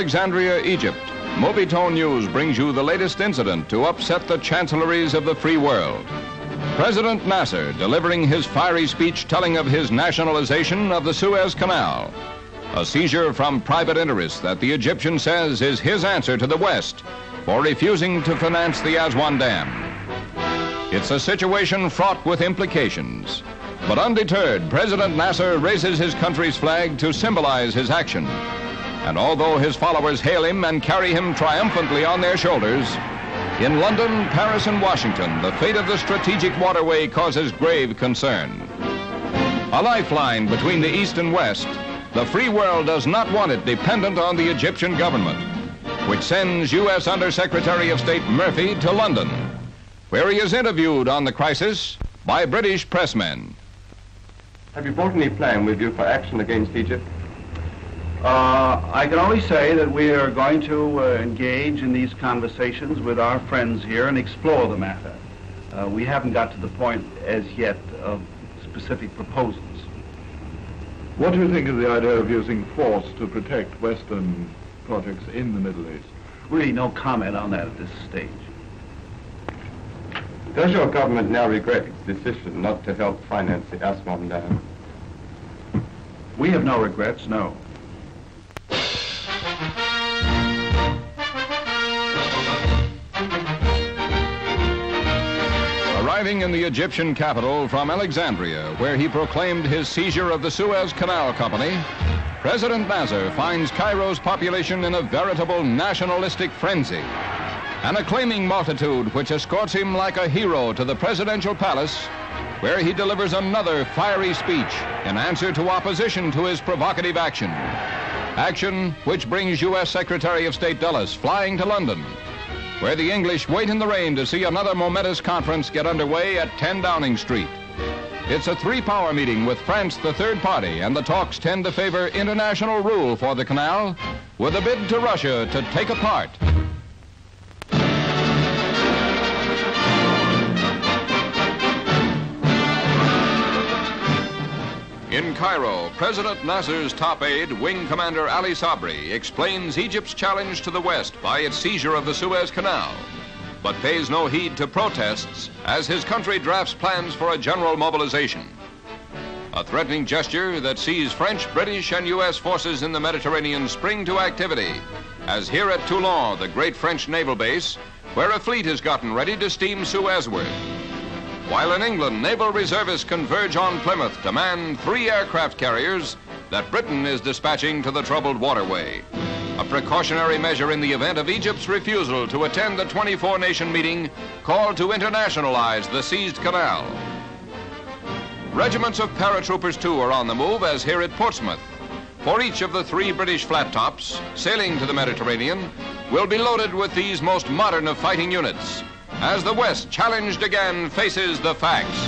Alexandria, Egypt, Mobitone News brings you the latest incident to upset the chancelleries of the free world. President Nasser delivering his fiery speech telling of his nationalization of the Suez Canal. A seizure from private interests that the Egyptian says is his answer to the West for refusing to finance the Aswan Dam. It's a situation fraught with implications. But undeterred, President Nasser raises his country's flag to symbolize his action. And although his followers hail him and carry him triumphantly on their shoulders, in London, Paris, and Washington, the fate of the strategic waterway causes grave concern. A lifeline between the East and West, the free world does not want it dependent on the Egyptian government, which sends U.S. Undersecretary of State Murphy to London, where he is interviewed on the crisis by British pressmen. Have you brought any plan with you for action against Egypt? I can only say that we are going to engage in these conversations with our friends here and explore the matter. We haven't got to the point as yet of specific proposals. What do you think of the idea of using force to protect Western projects in the Middle East? Really no comment on that at this stage. Does your government now regret its decision not to help finance the Aswan Dam? We have no regrets, no. Arriving in the Egyptian capital from Alexandria, where he proclaimed his seizure of the Suez Canal Company, President Nasser finds Cairo's population in a veritable nationalistic frenzy. An acclaiming multitude which escorts him like a hero to the presidential palace, where he delivers another fiery speech in answer to opposition to his provocative action. Action which brings U.S. Secretary of State Dulles flying to London, where the English wait in the rain to see another momentous conference get underway at 10 Downing Street. It's a three-power meeting with France the third party, and the talks tend to favor international rule for the canal, with a bid to Russia to take a part. In Cairo, President Nasser's top aide, Wing Commander Ali Sabri, explains Egypt's challenge to the West by its seizure of the Suez Canal, but pays no heed to protests as his country drafts plans for a general mobilization. A threatening gesture that sees French, British, and U.S. forces in the Mediterranean spring to activity, as here at Toulon, the great French naval base, where a fleet has gotten ready to steam Suezward. While in England, naval reservists converge on Plymouth to man 3 aircraft carriers that Britain is dispatching to the troubled waterway. A precautionary measure in the event of Egypt's refusal to attend the 24-nation meeting called to internationalize the seized canal. Regiments of paratroopers, too, are on the move, as here at Portsmouth. For each of the 3 British flat tops sailing to the Mediterranean will be loaded with these most modern of fighting units, as the West, challenged again, faces the facts.